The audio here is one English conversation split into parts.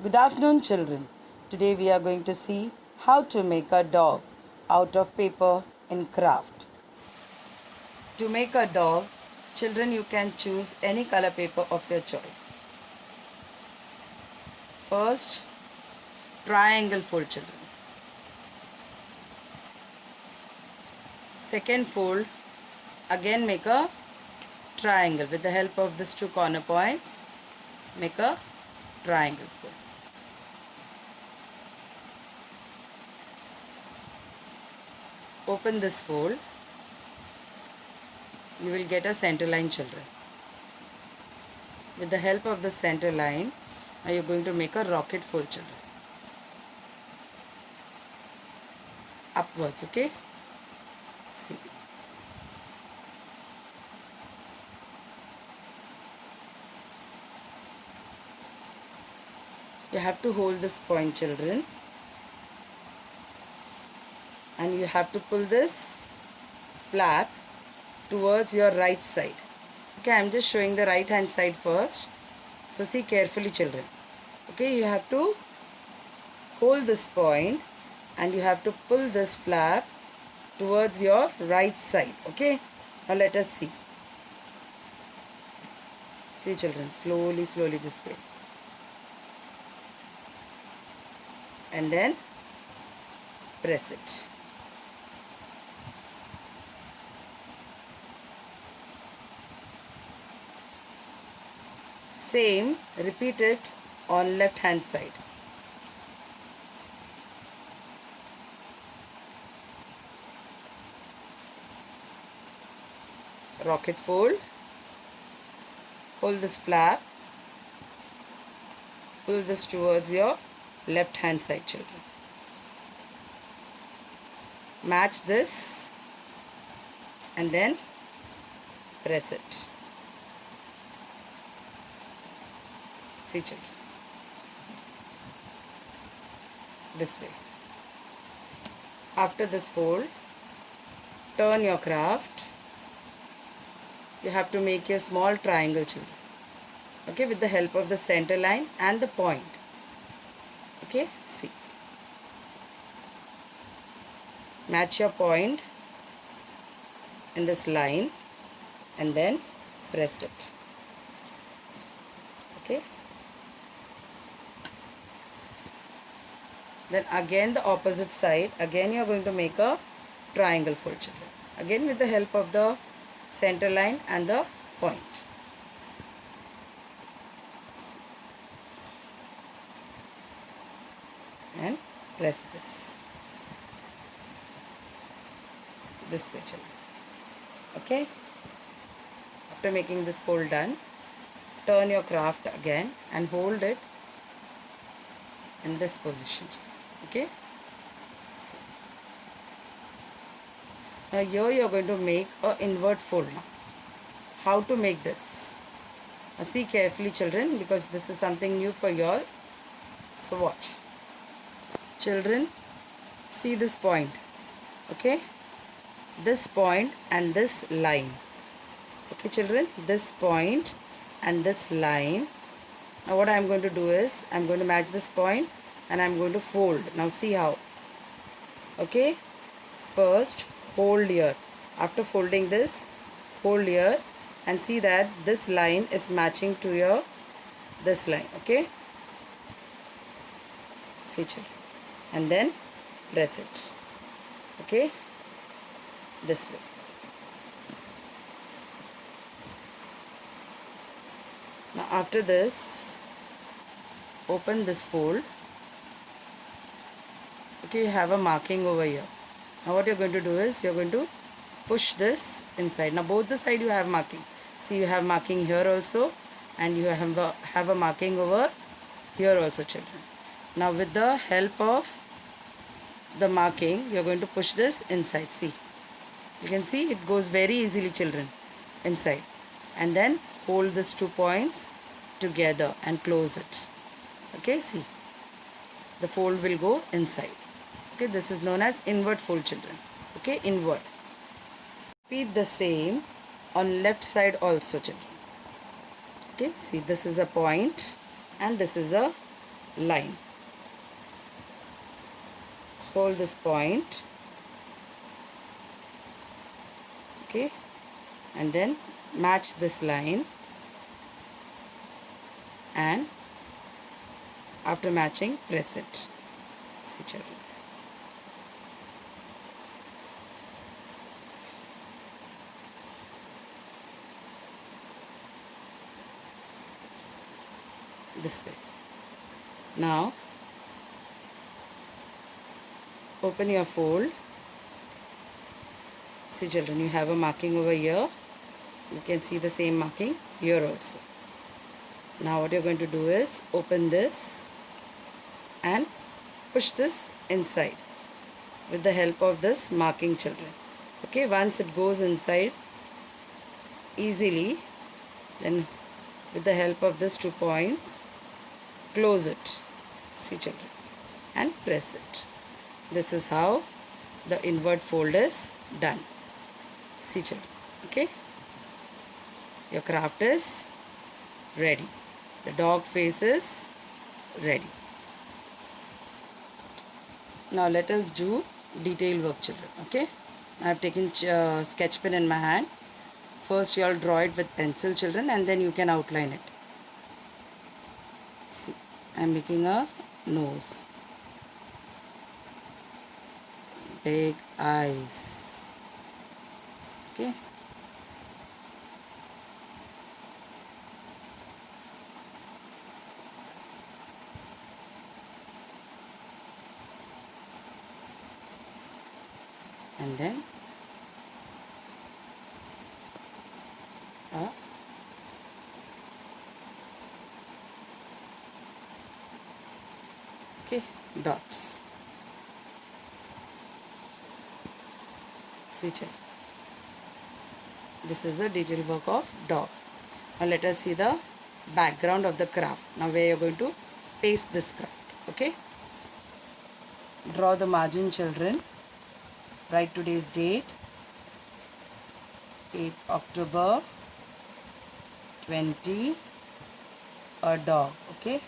Good afternoon, children. Today we are going to see how to make a dog out of paper in craft. To make a dog, children, you can choose any color paper of your choice. First, triangle fold, children. Second fold, again make a triangle with the help of these two corner points. Make a triangle fold. Open this fold. You will get a center line, children. With the help of the center line, now you are going to make a rocket fold, children. Upwards, okay? See. You have to hold this point, children. And you have to pull this flap towards your right side. Okay, I am just showing the right hand side first. So see carefully, children. Okay, you have to hold this point and you have to pull this flap towards your right side. Okay, now let us see. See, children, slowly this way. And then press it. Same, repeat it on left hand side. Rocket fold. Hold this flap. Pull this towards your left hand side, children. Match this and then press it. See, children, this way. After this fold, turn your craft. You have to make a small triangle, children. Okay, with the help of the center line and the point. Okay, see. Match your point in this line and then press it. Okay. Then again the opposite side, again you are going to make a triangle fold, children. Again with the help of the center line and the point. And press this way, children. Okay. After making this fold done, turn your craft again and hold it in this position, children. Okay. Now here you are going to make a invert fold now. How to make this? Now see carefully, children, because this is something new for you all. So watch. Children, see this point. Okay. This point and this line. Okay, children, this point and this line. Now what I am going to do is, I am going to match this point and I am going to fold. Now see how. Okay. First hold here. After folding this, hold here and see that this line is matching to your this line. Okay. See, children. And then press it. Okay. This way. Now after this, open this fold. Okay, you have a marking over here. Now what you're going to do is, you're going to push this inside. Now both the side you have marking. See, you have marking here also and you have a marking over here also, children. Now with the help of the marking, you're going to push this inside. See, you can see it goes very easily, children, inside. And then hold these 2 points together and close it. Okay, see, the fold will go inside. Okay, this is known as invert fold, children. Okay, invert. Repeat the same on left side also, children. Okay, see, this is a point and this is a line. Hold this point, okay, and then match this line, and after matching, press it. See children. This way. Now open your fold. See children, you have a marking over here. You can see the same marking here also. Now what you're going to do is open this and push this inside with the help of this marking, children. Okay, once it goes inside easily, then with the help of these 2 points, close it. See children, and press it. This is how the invert fold is done. See children, okay, your craft is ready. The dog face is ready. Now let us do detail work, children. Okay, I have taken sketch pen in my hand. First you all draw it with pencil, children, and then you can outline it. See, I am making a nose, big eyes, okay, and then okay, dots. See children, this is the detail work of dog. Now let us see the background of the craft. Now where you are going to paste this craft. Okay, draw the margin, children. Write today's date, 8th October 20, a dog. Okay,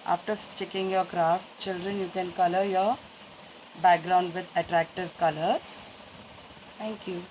after sticking your craft, children, you can color your background with attractive colors. Thank you.